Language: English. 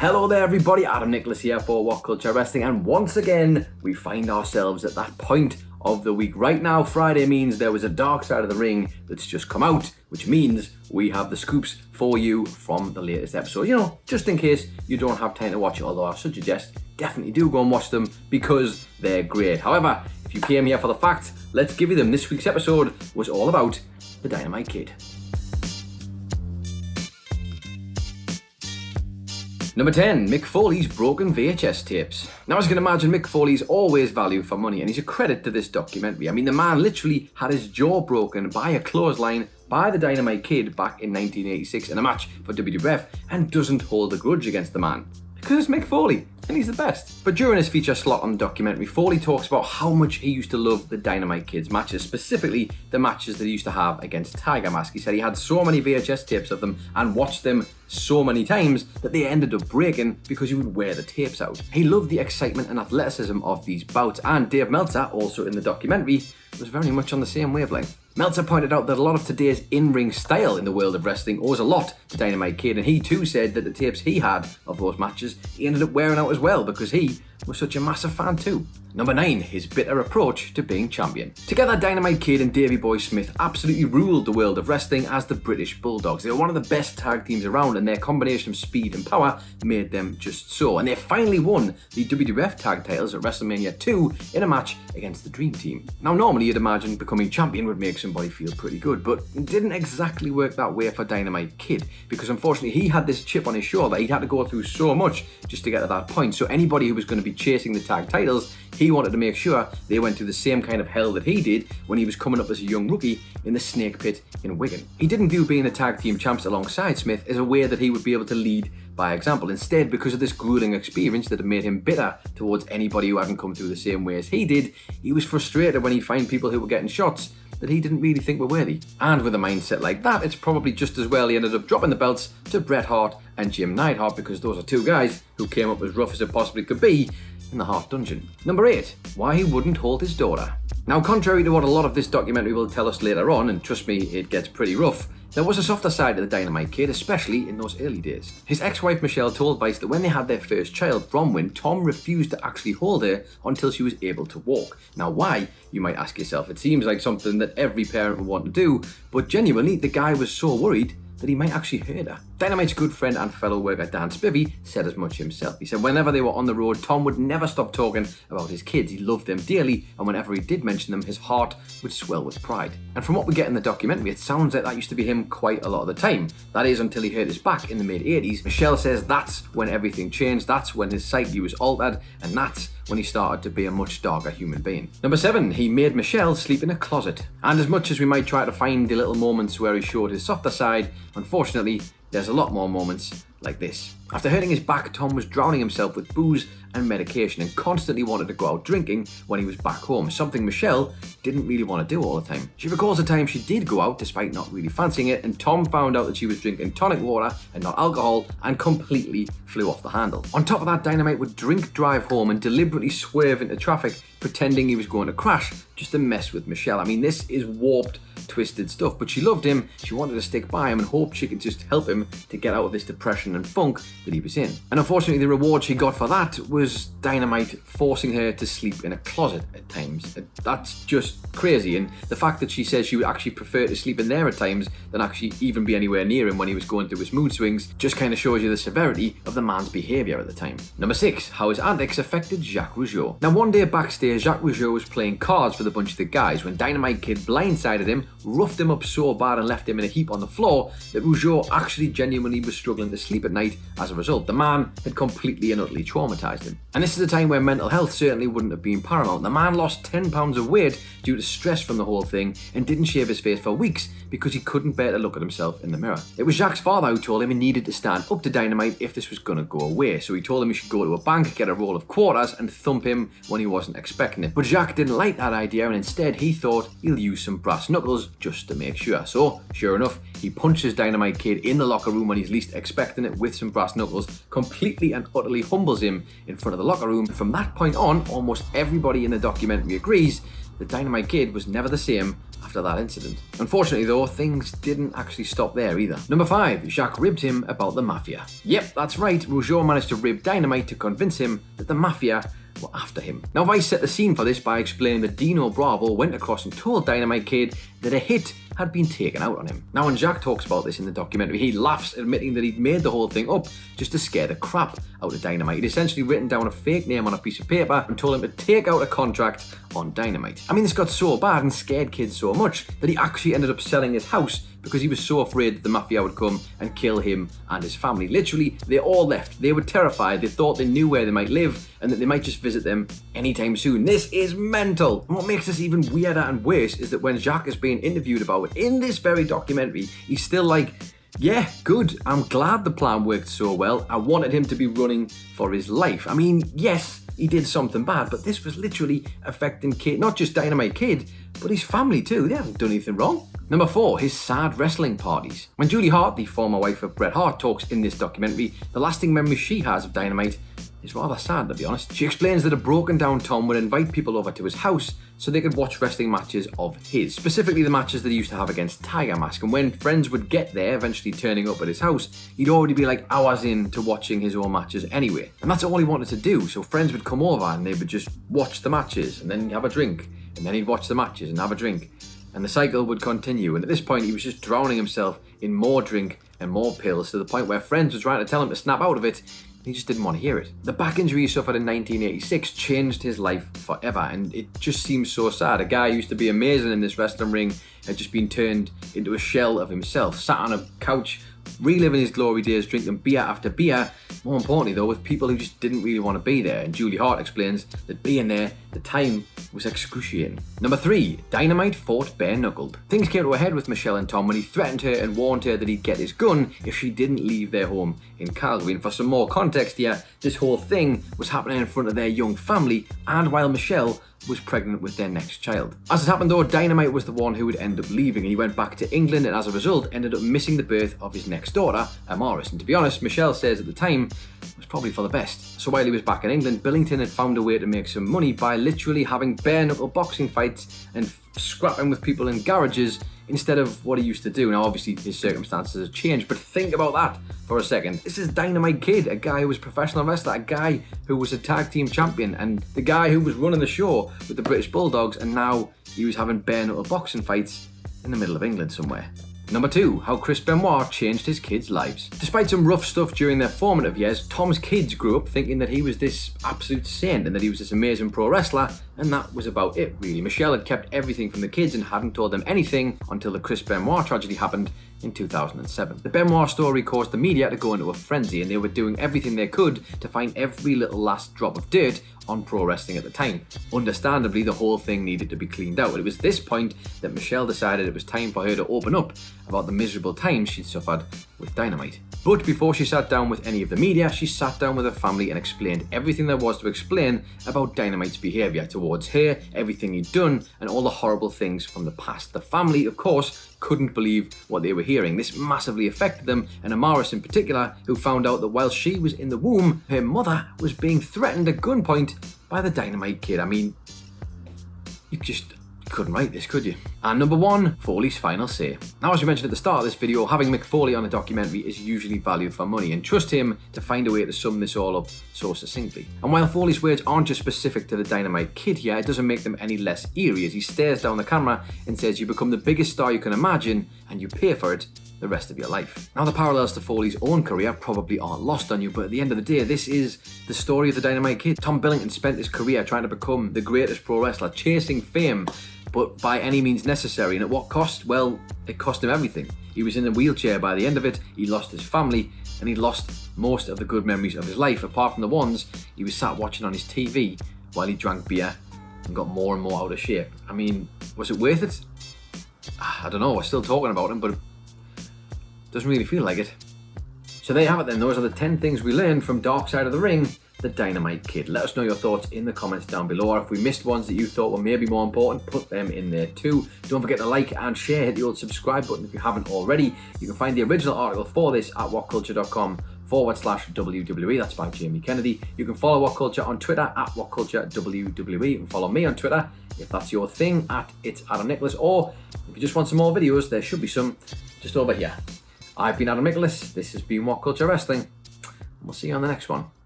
Hello there everybody, Adam Nicholas here for What Culture Wrestling, and once again we find ourselves at that point of the week. Right now, Friday means there was a Dark Side of the Ring that's just come out, which means we have the scoops for you from the latest episode. You know, just in case you don't have time to watch it, although I should suggest definitely do go and watch them because they're great. However, if you came here for the facts, let's give you them. This week's episode was all about the Dynamite Kid. Number 10, Mick Foley's broken VHS tapes. Now, as you can imagine, Mick Foley's always value for money, and he's a credit to this documentary. I mean, the man literally had his jaw broken by a clothesline by the Dynamite Kid back in 1986 in a match for WWF, and doesn't hold a grudge against the man. Because it's Mick Foley, and he's the best. But during his feature slot on the documentary, Foley talks about how much he used to love the Dynamite Kid's matches, specifically the matches that he used to have against Tiger Mask. He said he had so many VHS tapes of them and watched them so many times that they ended up breaking because he would wear the tapes out. He loved the excitement and athleticism of these bouts, and Dave Meltzer, also in the documentary, was very much on the same wavelength. Meltzer pointed out that a lot of today's in-ring style in the world of wrestling owes a lot to Dynamite Kid, and he too said that the tapes he had of those matches he ended up wearing out as well because he was such a massive fan too. Number 9, his bitter approach to being champion. Together, Dynamite Kid and Davey Boy Smith absolutely ruled the world of wrestling as the British Bulldogs. They were one of the best tag teams around, and their combination of speed and power made them just so. And they finally won the WWF tag titles at WrestleMania 2 in a match against the Dream Team. Now, normally you'd imagine becoming champion would make somebody feel pretty good, but it didn't exactly work that way for Dynamite Kid, because unfortunately he had this chip on his shoulder. He'd had to go through so much just to get to that point. So anybody who was going to be chasing the tag titles, he wanted to make sure they went through the same kind of hell that he did when he was coming up as a young rookie in the Snake Pit in Wigan. He didn't view being the tag team champs alongside Smith as a way that he would be able to lead by example. Instead, because of this grueling experience that had made him bitter towards anybody who hadn't come through the same way as he did, he was frustrated when he'd find people who were getting shots that he didn't really think were worthy. And with a mindset like that, it's probably just as well he ended up dropping the belts to Bret Hart and Jim Neidhart, because those are two guys who came up as rough as it possibly could be in the Hart Dungeon. Number 8, why he wouldn't hold his daughter. Now, contrary to what a lot of this documentary will tell us later on, and trust me, it gets pretty rough, there was a softer side to the Dynamite Kid, especially in those early days. His ex-wife Michelle told Vice that when they had their first child, Bronwyn, Tom refused to actually hold her until she was able to walk. Now, why? You might ask yourself. It seems like something that every parent would want to do, but genuinely, the guy was so worried that he might actually hurt her. Dynamite's good friend and fellow worker Dan Spivey said as much himself. He said whenever they were on the road, Tom would never stop talking about his kids. He loved them dearly, and whenever he did mention them, his heart would swell with pride. And from what we get in the documentary, it sounds like that used to be him quite a lot of the time. That is, until he hurt his back in the mid-80s. Michelle says that's when everything changed, that's when his psyche was altered, and that's when he started to be a much darker human being. Number 7, he made Michelle sleep in a closet. And as much as we might try to find the little moments where he showed his softer side, unfortunately, there's a lot more moments like this. After hurting his back, Tom was drowning himself with booze and medication and constantly wanted to go out drinking when he was back home, something Michelle didn't really want to do all the time. She recalls a time she did go out despite not really fancying it, and Tom found out that she was drinking tonic water and not alcohol and completely flew off the handle. On top of that, Dynamite would drink drive home and deliberately swerve into traffic, pretending he was going to crash just to mess with Michelle. I mean, this is warped, twisted stuff, but she loved him, she wanted to stick by him and hoped she could just help him to get out of this depression and funk that he was in. And unfortunately, the reward she got for that was Dynamite forcing her to sleep in a closet at times. That's just crazy, and the fact that she says she would actually prefer to sleep in there at times than actually even be anywhere near him when he was going through his mood swings just kind of shows you the severity of the man's behaviour at the time. Number 6, how his antics affected Jacques Rougeau. Now, one day backstage, Jacques Rougeau was playing cards with a bunch of the guys when Dynamite Kid blindsided him, roughed him up so bad and left him in a heap on the floor that Rougeau actually genuinely was struggling to sleep at night as a result. The man had completely and utterly traumatised him. And this is a time where mental health certainly wouldn't have been paramount. The man lost 10 pounds of weight due to stress from the whole thing and didn't shave his face for weeks because he couldn't bear to look at himself in the mirror. It was Jacques' father who told him he needed to stand up to Dynamite if this was going to go away. So he told him he should go to a bank, get a roll of quarters and thump him when he wasn't expecting it. But Jacques didn't like that idea, and instead he thought he'll use some brass knuckles just to make sure. So, sure enough, He punches Dynamite Kid in the locker room when he's least expecting it with some brass knuckles, completely and utterly humbles him in front of the locker room. From that point on, almost everybody in the documentary agrees that Dynamite Kid was never the same after that incident. Unfortunately though, things didn't actually stop there either. Number 5, Jacques ribbed him about the Mafia. Yep, that's right, Rougeau managed to rib Dynamite to convince him that the Mafia were after him. Now Vice set the scene for this by explaining that Dino Bravo went across and told Dynamite Kid that a hit had been taken out on him. Now when Jacques talks about this in the documentary, he laughs, admitting that he'd made the whole thing up just to scare the crap out of Dynamite. He'd essentially written down a fake name on a piece of paper and told him to take out a contract on Dynamite. I mean, this got so bad and scared Kid so much that he actually ended up selling his house because he was so afraid that the Mafia would come and kill him and his family. Literally, they all left. They were terrified. They thought they knew where they might live and that they might just visit them anytime soon. This is mental. And what makes this even weirder and worse is that when Jacques is being interviewed about it in this very documentary, he's still like, yeah, good. I'm glad the plan worked so well. I wanted him to be running for his life. I mean, yes, he did something bad, but this was literally affecting Kid, not just Dynamite Kid, but his family too. They haven't done anything wrong. Number 4, his sad wrestling parties. When Julie Hart, the former wife of Bret Hart, talks in this documentary, the lasting memory she has of Dynamite is rather sad, to be honest. She explains that a broken down Tom would invite people over to his house so they could watch wrestling matches of his, specifically the matches that he used to have against Tiger Mask. And when friends would get there, eventually turning up at his house, he'd already be like hours into watching his own matches anyway. And that's all he wanted to do. So friends would come over and they would just watch the matches and then have a drink. And then he'd watch the matches and have a drink. And the cycle would continue. And at this point, he was just drowning himself in more drink and more pills to the point where friends were trying to tell him to snap out of it. He just didn't want to hear it. The back injury he suffered in 1986 changed his life forever, and it just seems so sad. A guy who used to be amazing in this wrestling ring had just been turned into a shell of himself, sat on a couch, reliving his glory days, drinking beer after beer, more importantly though, with people who just didn't really want to be there. And Julie Hart explains that being there, the time was excruciating. Number 3, Dynamite fought bare-knuckled. Things came to a head with Michelle and Tom when he threatened her and warned her that he'd get his gun if she didn't leave their home in Calgary. And for some more context here, this whole thing was happening in front of their young family and while Michelle was pregnant with their next child. As it happened though, Dynamite was the one who would end up leaving, and he went back to England and as a result ended up missing the birth of his next daughter, Amaris. And to be honest, Michelle says at the time it was probably for the best. So while he was back in England, Billington had found a way to make some money by literally having bare-knuckle boxing fights and scrapping with people in garages instead of what he used to do. Now obviously his circumstances have changed, but think about that for a second. This is Dynamite Kid, a guy who was a professional wrestler, a guy who was a tag team champion, and the guy who was running the show with the British Bulldogs, and now he was having bare-knuckle boxing fights in the middle of England somewhere. Number 2, how Chris Benoit changed his kids' lives. Despite some rough stuff during their formative years, Tom's kids grew up thinking that he was this absolute saint and that he was this amazing pro wrestler, and that was about it really. Michelle had kept everything from the kids and hadn't told them anything until the Chris Benoit tragedy happened in 2007. The Benoit story caused the media to go into a frenzy, and they were doing everything they could to find every little last drop of dirt on pro wrestling at the time. Understandably, the whole thing needed to be cleaned out. It was this point that Michelle decided it was time for her to open up about the miserable times she'd suffered with Dynamite. But before she sat down with any of the media, she sat down with her family and explained everything there was to explain about Dynamite's behaviour towards her, everything he'd done, and all the horrible things from the past. The family, of course, couldn't believe what they were hearing. This massively affected them, and Amaris in particular, who found out that while she was in the womb, her mother was being threatened at gunpoint by the Dynamite Kid. I mean, you just couldn't write this, could you? And number 1, Foley's final say. Now, as we mentioned at the start of this video, having Mick Foley on a documentary is usually valued for money, and trust him to find a way to sum this all up so succinctly. And while Foley's words aren't just specific to the Dynamite Kid here, it doesn't make them any less eerie as he stares down the camera and says, "You become the biggest star you can imagine, and you pay for it the rest of your life." Now, the parallels to Foley's own career probably aren't lost on you, but at the end of the day, this is the story of the Dynamite Kid. Tom Billington spent his career trying to become the greatest pro wrestler, chasing fame, but by any means necessary. And at what cost? Well, it cost him everything. He was in a wheelchair by the end of it, he lost his family, and he lost most of the good memories of his life, apart from the ones he was sat watching on his TV while he drank beer and got more and more out of shape. I mean, was it worth it? I don't know, we're still talking about him, but it doesn't really feel like it. So there you have it then. Those are the 10 things we learned from Dark Side of the Ring, the Dynamite Kid. Let us know your thoughts in the comments down below. Or if we missed ones that you thought were maybe more important, put them in there too. Don't forget to like and share. Hit the old subscribe button if you haven't already. You can find the original article for this at whatculture.com/WWE. That's by Jamie Kennedy. You can follow What Culture on Twitter at WhatCultureWWE. And follow me on Twitter if that's your thing at It's Adam Nicholas. Or if you just want some more videos, there should be some just over here. I've been Adam Nicholas. This has been What Culture Wrestling. And we'll see you on the next one.